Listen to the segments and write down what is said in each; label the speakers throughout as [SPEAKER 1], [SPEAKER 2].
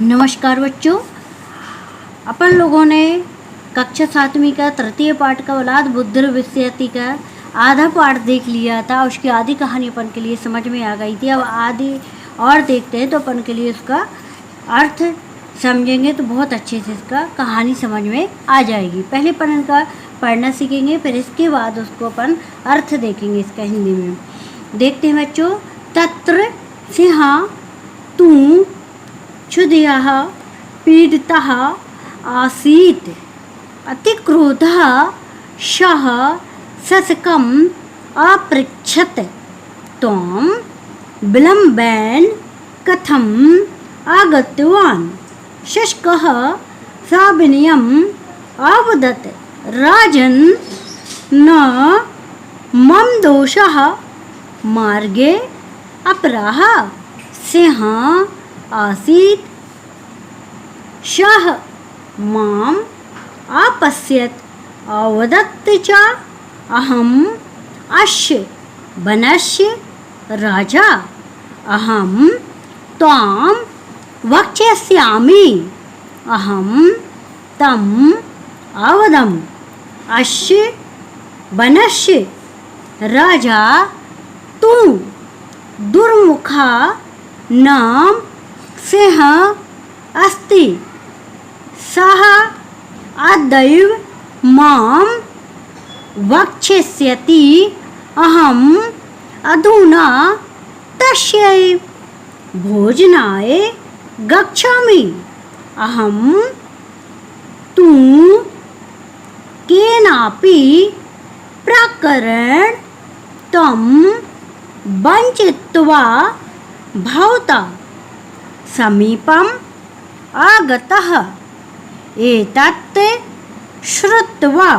[SPEAKER 1] नमस्कार बच्चों, अपन लोगों ने कक्षा 7वीं का तृतीय पाठ का औलाद बुद्ध विषयति का आधा पाठ देख लिया था। उसकी आधी कहानी अपन के लिए समझ में आ गई थी। अब आधी और देखते हैं तो अपन के लिए उसका अर्थ समझेंगे तो बहुत अच्छे से इसका कहानी समझ में आ जाएगी। पहले अपन इनका पढ़ना सीखेंगे, फिर इसके बाद उसको अपन अर्थ देखेंगे इसका हिंदी में। देखते हैं बच्चों। तत्र सिंहा तू क्षुधियः पीडितः आसीत् अतिक्रोधः सः शशकम् अपृच्छत् त्वं विलम्बेन कथम् आगतवान्। शशकः सविनयम् अवदत्, राजन् न मम दोषः, मार्गे अपरः सिंहः आसीत्, सः माम् अपश्यत् अवदत् च, अहम् अस्य वनस्य राजा, अहं त्वां वक्ष्यामि। अहं तम् अवदम्, अस्य वनस्य राजा तू दुर्मुखा नाम सिंहः अस्ति, सः अद्यैव मां वक्ष्यति। अहम् अधुना तस्य भोजनाय गच्छामि। अहं तु केनापि प्रकारेण तं वञ्चित्वा भवता समीपम् आगतः। एतत् श्रुत्वा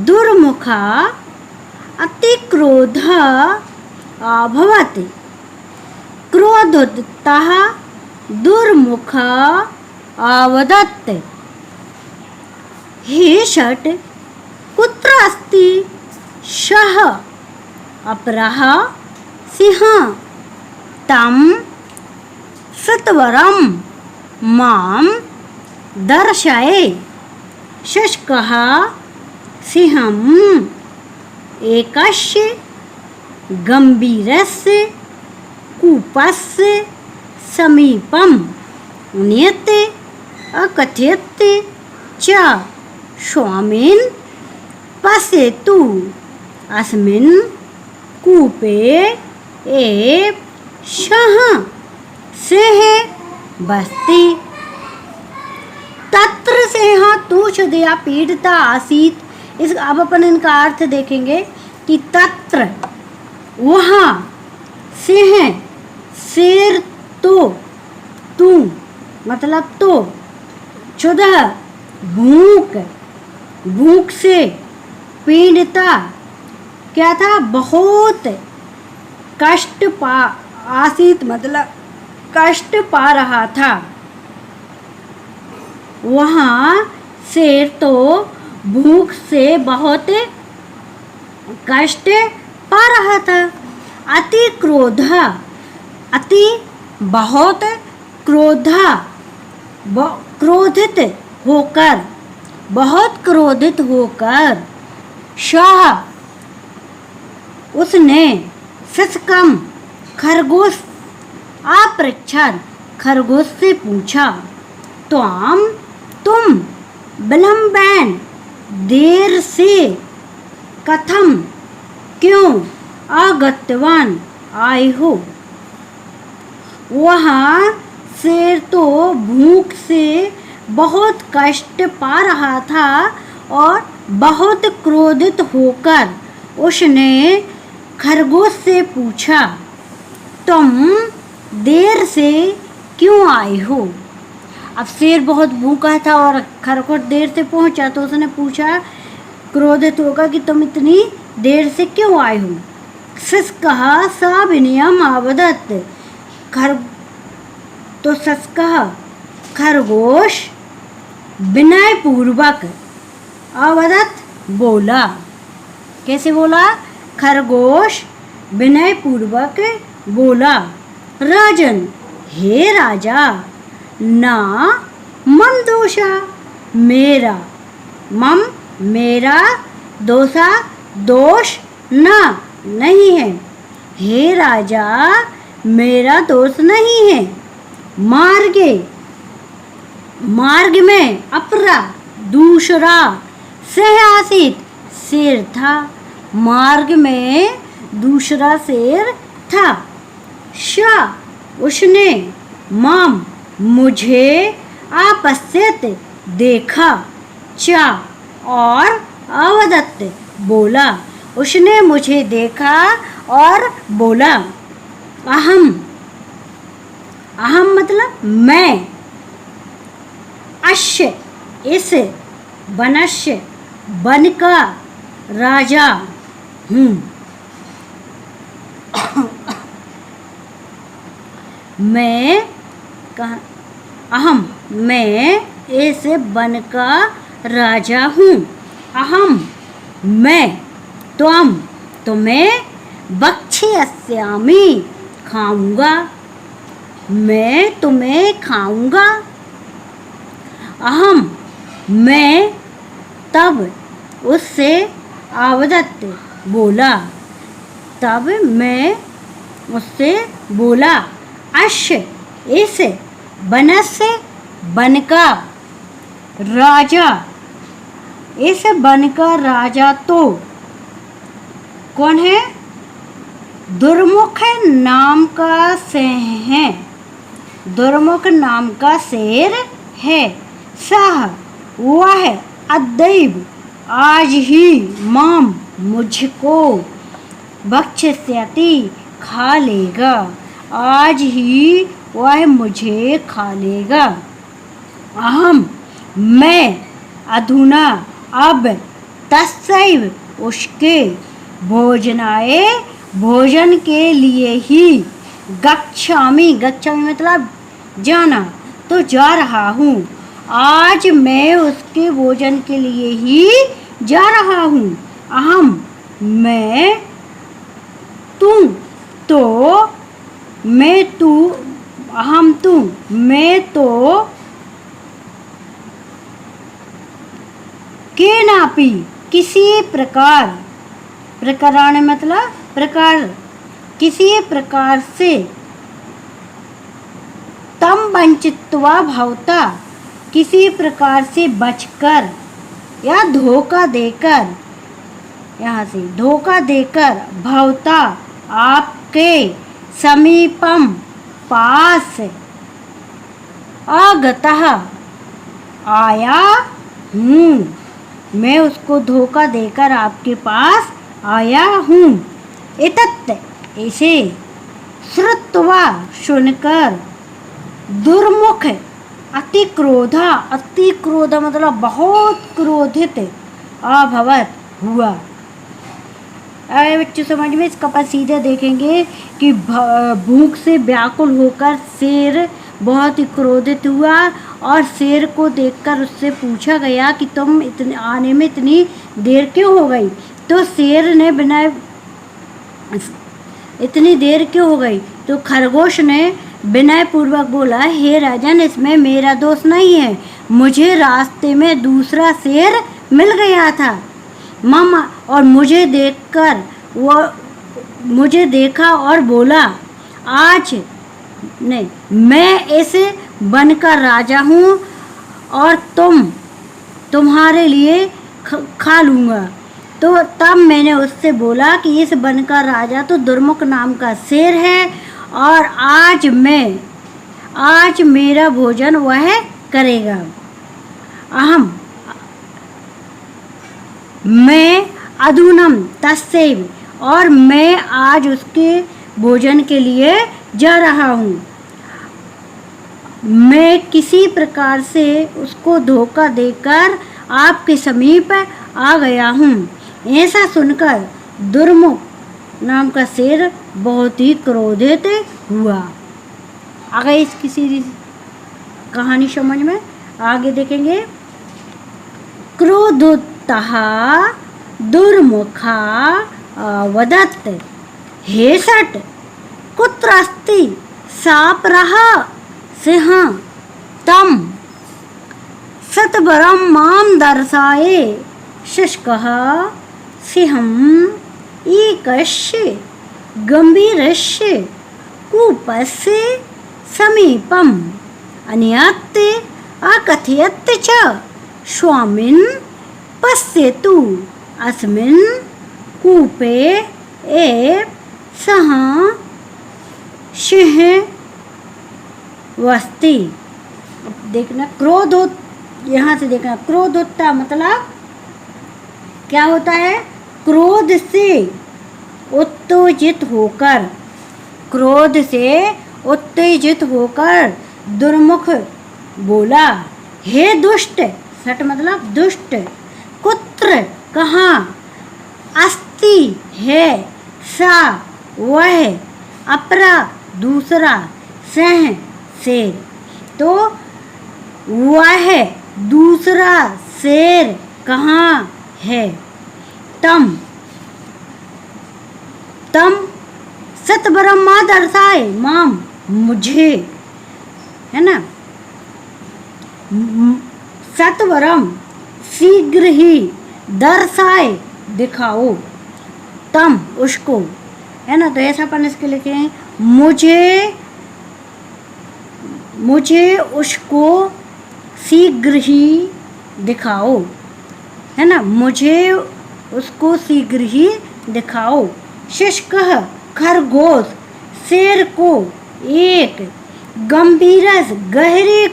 [SPEAKER 1] दुर्मुखः अतिक्रोधः अभवत्। क्रोधोद्यतः दुर्मुखः अवदत्, हे षट्, कुत्र अस्ति सः अपरः सिंहः? तं सत्वरं मां दर्शय। शशकः सिंहम् एकस्य गम्भीरस्य कूपस्य समीपं नीयते अकथयत् च, स्वामिन् पश्यतु, अस्मिन् कूपे एव सः सिंहः वसति। तत्र सिंहः तु क्षुधिया पीडिता आसीत्। इस अब अपन इनका अर्थ देखेंगे कि तत्र वहाँ, सिंह शेर तो, तू मतलब तो, क्षुधा भूख, भूख से, पीड़िता क्या था, बहुत कष्ट पा, आसीत मतलब कष्ट पा रहा था। वहाँ शेर तो भूख से बहुत कष्ट पा रहा था। अति क्रोध, अति बहुत, क्रोधा क्रोधित होकर, बहुत क्रोधित होकर, सः उसने शशकम् खरगोश अपृच्छत्, खरगोश से पूछा, तुम विलम्बेन देर से, कथम क्यों, आगतवान आए हो। वहाँ शेर तो भूख से बहुत कष्ट पा रहा था और बहुत क्रोधित होकर उसने खरगोश से पूछा, तुम देर से क्यों आए हो। अब शेर बहुत भूखा था और खरगोश देर से पहुंचा तो उसने पूछा क्रोधित होकर कि तुम इतनी देर से क्यों आए हो। शशकः सविनयम् अवदत्, तो शशकः खरगोश विनय पूर्वक, अवदत् बोला। कैसे बोला? खरगोश विनय पूर्वक बोला, राजन, हे राजा, ना मम दोषा, मेरा मम मेरा, दोषा दोष ना नहीं है। हे राजा, मेरा दोष नहीं है। मार्गे मार्ग में अपरा दूसरा सह आसीत शेर था। मार्ग में दूसरा शेर था। शा उसने, माम मुझे, आपश्यत देखा, चा और अवदत्त बोला, उसने मुझे देखा और बोला। अहम अहम मतलब मैं, अश्य इस, वनश्य वन का राजा हूँ। मैं कहा अहम मैं इस वन का राजा हूँ। अहम मैं, त्वम तुम्हें, भक्ष्यस्यामि खाऊंगा, मैं तुम्हें खाऊंगा। अहम मैं, तब उससे अवदत्त बोला, तब मैं उससे बोला। अश्य इस, वनस्य वन का राजा, इस वन का राजा तो कौन है? दुर्मुख नाम का शेर है, दुर्मुख नाम का शेर है। सह वह, अद्दैव आज ही, माम मुझको, भक्ष्यति खा लेगा, आज ही वह मुझे खा लेगा। अहम मैं, अधुना अब, तस्सैव उसके, भोजनाय भोजन के लिए ही, गच्छामि गच्छामि मतलब जाना, तो जा रहा हूँ। आज मैं उसके भोजन के लिए ही जा रहा हूँ। अहम मैं, तू तो, मैं तू, अहम तू मैं तो, केनापि किसी प्रकार, प्रकारण मतलब प्रकार, किसी प्रकार से, तम वंचित्वा भवता किसी प्रकार से बचकर या धोखा देकर, यहाँ से धोखा देकर, भवता आपके, समीपम पास, आगतः आया हूँ, मैं उसको धोखा देकर आपके पास आया हूँ। एतत् इसे, श्रुत्वा सुनकर, दुर्मुख अति क्रोधा, अति क्रोध मतलब बहुत क्रोधित, अभवत हुआ। अरे बच्चों समझ में, इसका पास सीधे देखेंगे कि भूख से व्याकुल होकर शेर बहुत ही क्रोधित हुआ और शेर को देखकर उससे पूछा गया कि तुम इतने आने में इतनी देर क्यों हो गई। तो शेर ने बिना, इतनी देर क्यों हो गई, तो खरगोश ने विनय पूर्वक बोला, हे राजन, इसमें मेरा दोष नहीं है, मुझे रास्ते में दूसरा शेर मिल गया था मामा, और मुझे देखकर वो मुझे देखा और बोला, आज नहीं, मैं इस वन का राजा हूँ और तुम्हारे लिए खा लूँगा। तो तब मैंने उससे बोला कि इस वन का राजा तो दुर्मुख नाम का शेर है और आज मेरा भोजन वह करेगा। अहम मैं, अधुनम तस्सैव और मैं आज उसके भोजन के लिए जा रहा हूँ। मैं किसी प्रकार से उसको धोखा देकर आपके समीप आ गया हूँ। ऐसा सुनकर दुर्मुख नाम का शेर बहुत ही क्रोधित हुआ। आ गई इसकी सीधी कहानी समझ में? आगे देखेंगे। क्रोधोत्तः दुर्मुखा वदत्, हे सट कुत्र अस्ति सापरः सिंह तम सतबरम माम दर्शाए शुष्कः सिंहम् एकस्य गंभीरस्य कूपस्य समीपम् अन्यत् अकथयत् च स्वामिन् पश्यतु अस्मिन् कूपे एव सः सिंह वस्ति। देखना क्रोध हो, यहाँ से देखना क्रोध होता मतलब क्या होता है, क्रोध से उत्तेजित होकर, क्रोध से उत्तेजित होकर दुर्मुख बोला, हे दुष्ट, सट मतलब दुष्ट, कुत्र कहाँ, अस्ति है, सा वह, अपरा दूसरा, सह शेर, तो वह दूसरा शेर कहाँ है। तम तम सतबरम माँ दर्शाए, माम मुझे, है ना, सतवरम शीघ्र ही, दर्शाए दिखाओ, तम उसको, है ना। तो ऐसा अपन इसके लिखे हैं, मुझे उसको शीघ्र ही दिखाओ, है ना, मुझे उसको शीघ्र ही दिखाओ। शुष्कः खरगोश शेर को एक गंभीरस गहरे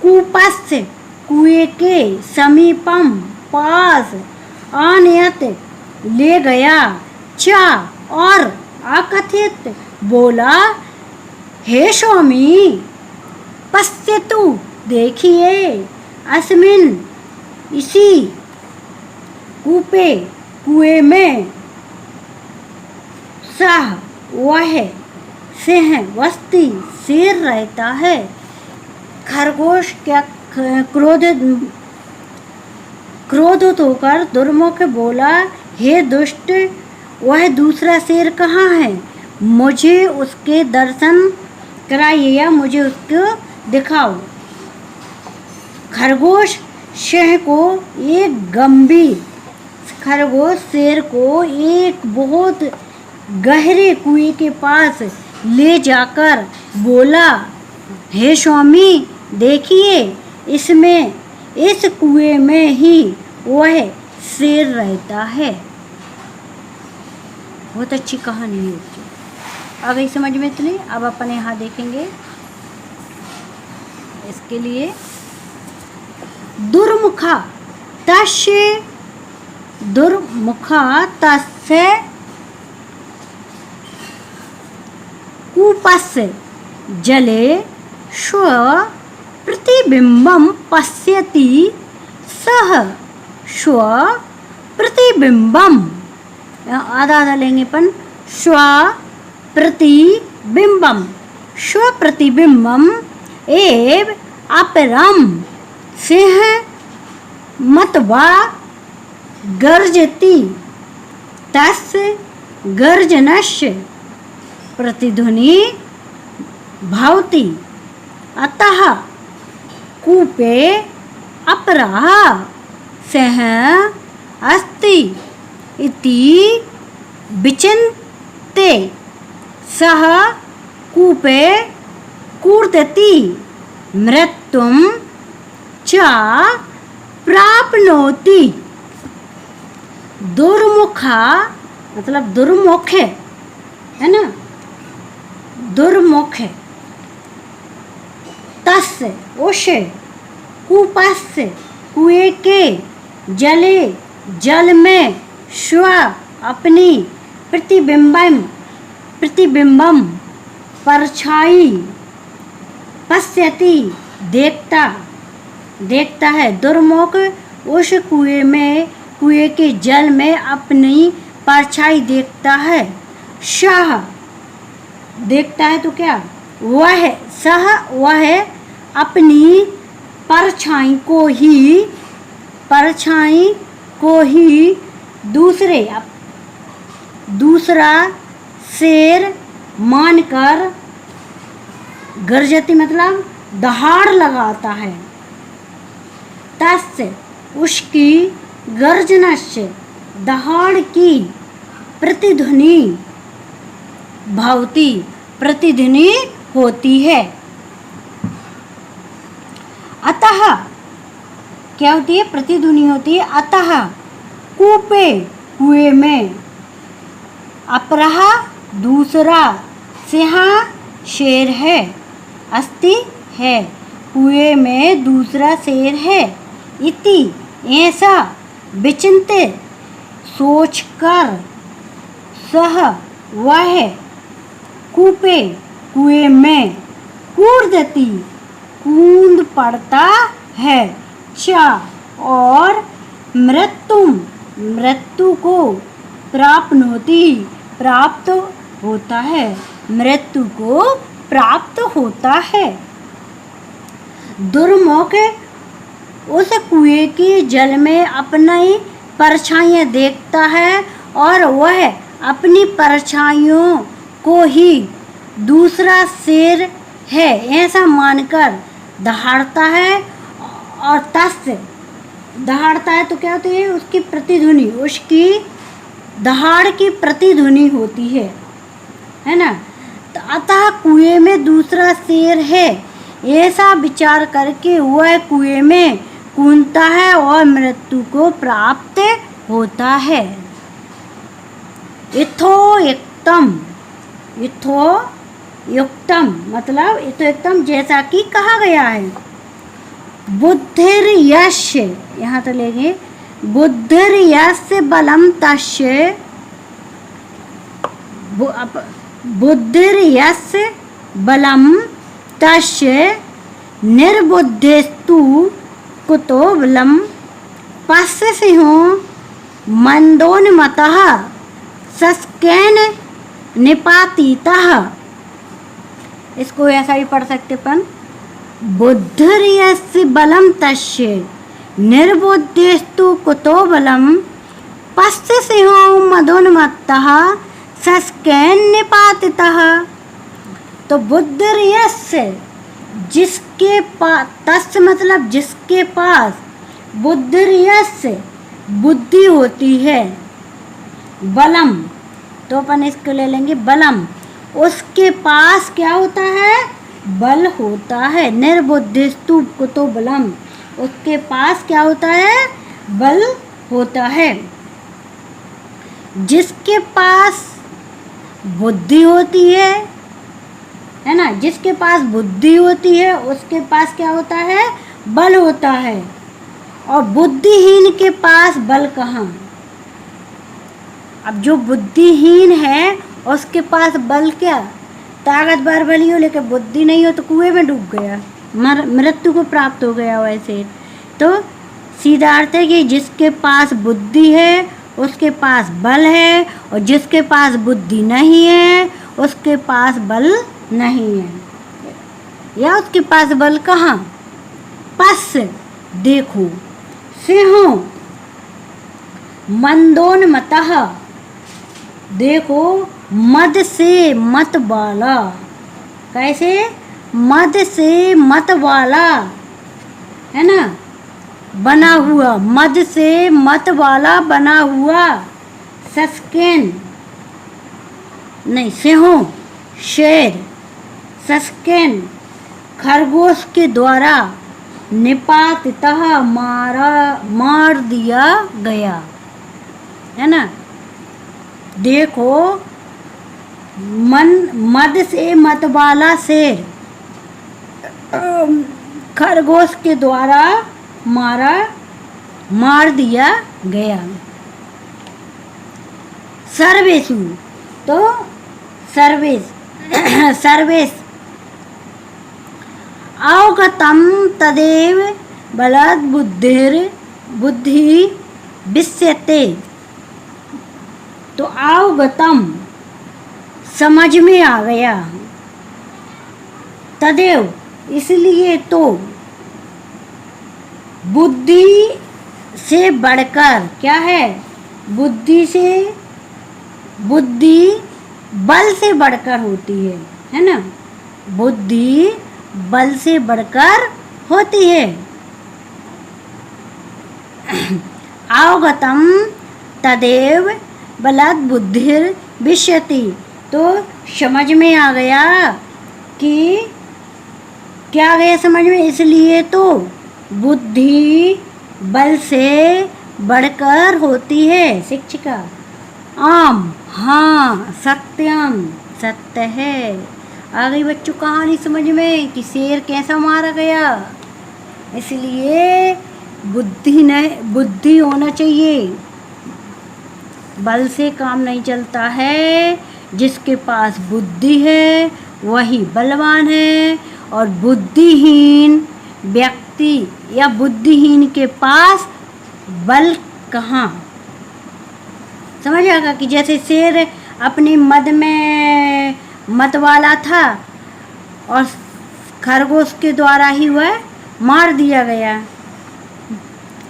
[SPEAKER 1] कूपस्य कुएं के समीपम पास आनयत ले गया, चा और अकथित बोला, हे स्वामी पश्यतु देखिए, अस्मिन इसी कुएं में सह वह सिंह वस्ती शेर रहता है। खरगोश क्या क्रोधित होकर दुर्मुख बोला, हे दुष्ट, वह दूसरा शेर कहाँ है, मुझे उसके दर्शन कराइए या मुझे उसको दिखाओ। खरगोश शेर को एक बहुत गहरे कुएं के पास ले जाकर बोला, हे स्वामी देखिए, इस कुएं में ही वह शेर रहता है। बहुत अच्छी कहानी है उसकी। आ गई समझ में इतनी। अब अपन यहाँ देखेंगे इसके लिए, दुर्मुखा तस्य कूपस्य जले स्व प्रतिबिंबं पश्यति, सह स्व प्रतिबिंबम, आधा आधा लेंगे अपन, स्व प्रतिबिंबम एव अपरम सिंह मत्वा गर्जति, तस्य गर्जनस्य प्रतिध्वनि भवति, अतः कूपे अपरः सिंह अस्ति इति विचिन्त्य सः कूपे कूर्दति, मृत्युं च प्राप्नोति। दुर्मुखा मतलब दुर्मुख है ना, दुर्मुख, तस्य उस, कूपस्य कुएं के, जल में, स्व अपनी, प्रतिबिंबम परछाई, पश्यति देखता है। दुर्मुख उस कुएं के जल में अपनी परछाई देखता है। सह देखता है तो क्या, वह अपनी परछाई को ही दूसरा शेर मानकर, गर्जती मतलब दहाड़ लगाता है। तस्य उसकी गर्जना से दहाड़ की प्रतिध्वनि भवती प्रतिध्वनि होती है। अतः क्या होती है? प्रतिध्वनि होती है। अतः कूपे कुएं में अपरः दूसरा सिंह शेर है। अस्ति है, कुएं में दूसरा शेर है। इति ऐसा विचिंतित सोचकर सह वह कूपे कुएं में कूदती कूद पड़ता है। चा और मृत्यु को प्राप्त होता है। मृत्यु को प्राप्त होता है। दुर्मुख उस कुएं के जल में अपनी परछाइयाँ देखता है और वह अपनी परछाइयों को ही दूसरा शेर है ऐसा मानकर दहाड़ता है। और तस्य दहाड़ता है तो क्या होती है? उसकी प्रतिध्वनि, उसकी दहाड़ की प्रतिध्वनि होती है ना। तो अतः कुएं में दूसरा शेर है ऐसा विचार करके वह कुएं में कूदता है और मृत्यु को प्राप्त होता है। यथोक्तम मतलब यथोक्तम जैसा कि कहा गया है। बुद्धिर्यस्य यहाँ तो लेंगे बुद्धिर्यस्य बलम तस्य बुद्धिर्यस्य बलम तस्य निर्बुद्धिस्तु कुतो बलम पश्य सिंहो मंदोन्मतः सस्केन निपातितः। इसको ऐसा भी पढ़ सकते अपन। बुद्धिर्यस्य बलम तस्य निर्बुद्धिस्तु कुतो बलम पश्य सिंहो मदोन्मत्तः सस्केन निपातितः। तो बुद्धिर्यस्य जिसके पास, तस्य मतलब जिसके पास, बुद्धिर्यस्य बुद्धि होती है, बलम तो अपन इसको ले लेंगे बलम, उसके पास क्या होता है? बल होता है। निर्बुद्धिस्तु कुतो बलम, उसके पास क्या होता है? बल होता है। जिसके पास बुद्धि होती है ना, जिसके पास बुद्धि होती है उसके पास क्या होता है? बल होता है। और बुद्धिहीन के पास बल कहाँ? अब जो बुद्धिहीन है उसके पास बल क्या? ताकतवर भली हो लेकिन बुद्धि नहीं हो तो कुएं में डूब गया, मृत्यु को प्राप्त हो गया। वैसे तो सीधा अर्थ है कि जिसके पास बुद्धि है उसके पास बल है और जिसके पास बुद्धि नहीं है उसके पास बल नहीं है। या उसके पास बल कहाँ? पश्य देखो, सिंहो मंदोन्मतः देखो, मद से मत वाला। कैसे? मद से मत वाला है ना, बना हुआ, मद से मत वाला बना हुआ। सस्केन नहीं, सिंहो शेर, सस्केन खरगोश के द्वारा निपातितः मार दिया गया है ना। देखो, मद से मत वाला शेर खरगोश के द्वारा मार दिया गया। सर्वेषु तो सर्वेश अवगतम तदेव बलद बुद्धि विश्यते। तो अवगतम समझ में आ गया, तदेव इसलिए तो, बुद्धि से बढ़कर क्या है? बुद्धि बल से बढ़कर होती है ना। बुद्धि बल से बढ़कर होती है। अवगतम तदेव बलात् बुद्धिर विश्यति। तो समझ में आ गया कि क्या आ गया समझ में, इसलिए तो बुद्धि बल से बढ़कर होती है। शिक्षिका आम, हाँ, सत्यम, सत्य है। आ गई बच्चों कहानी समझ में कि शेर कैसा मारा गया। इसलिए बुद्धि होना चाहिए, बल से काम नहीं चलता है। जिसके पास बुद्धि है वही बलवान है, और बुद्धिहीन व्यक्ति या बुद्धिहीन के पास बल कहाँ। समझ आएगा कि जैसे शेर अपनी मद में मत वाला था और खरगोश के द्वारा ही वह मार दिया गया।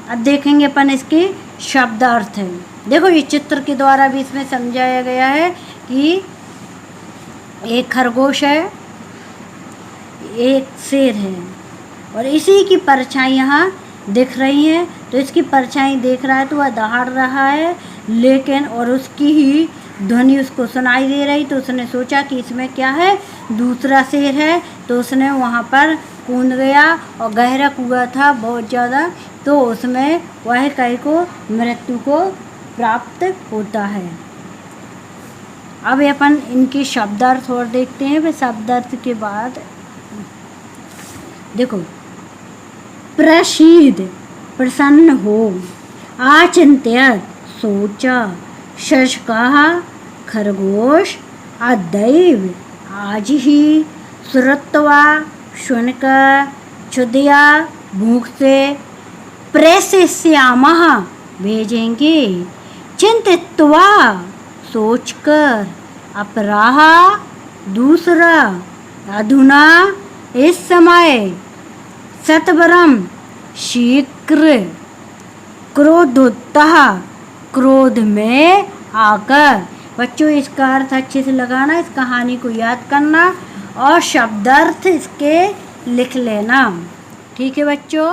[SPEAKER 1] अब देखेंगे अपन इसके शब्द अर्थ है। देखो ये चित्र के द्वारा भी इसमें समझाया गया है कि एक खरगोश है, एक शेर है, और इसी की परछाई यहाँ दिख रही है। तो इसकी परछाई देख रहा है तो वह दहाड़ रहा है, लेकिन और उसकी ही ध्वनि उसको सुनाई दे रही। तो उसने सोचा कि इसमें क्या है, दूसरा शेर है। तो उसने वहाँ पर कूद गया, और गहरा कुआं था बहुत ज़्यादा, तो उसमें वह कई को मृत्यु को प्राप्त होता है। अब अपन इनके शब्दार्थ और देखते हैं। फिर शब्दार्थ के बाद देखो, प्रसीद प्रसन्न हो, आचिंत्य सोचा, शशका खरगोश, अदैव आज ही, श्रुत्वा सुनकर, क्षुधिया भूख से, प्रेषयिष्यामः भेजेंगे, चिंतित्वा सोचकर, अपराह दूसरा, अधुना इस समय, सत्वरम शीघ्र, क्रोधोत्तः क्रोध में आकर। बच्चों इसका अर्थ अच्छे से लगाना, इस कहानी को याद करना और शब्दार्थ इसके लिख लेना। ठीक है बच्चों।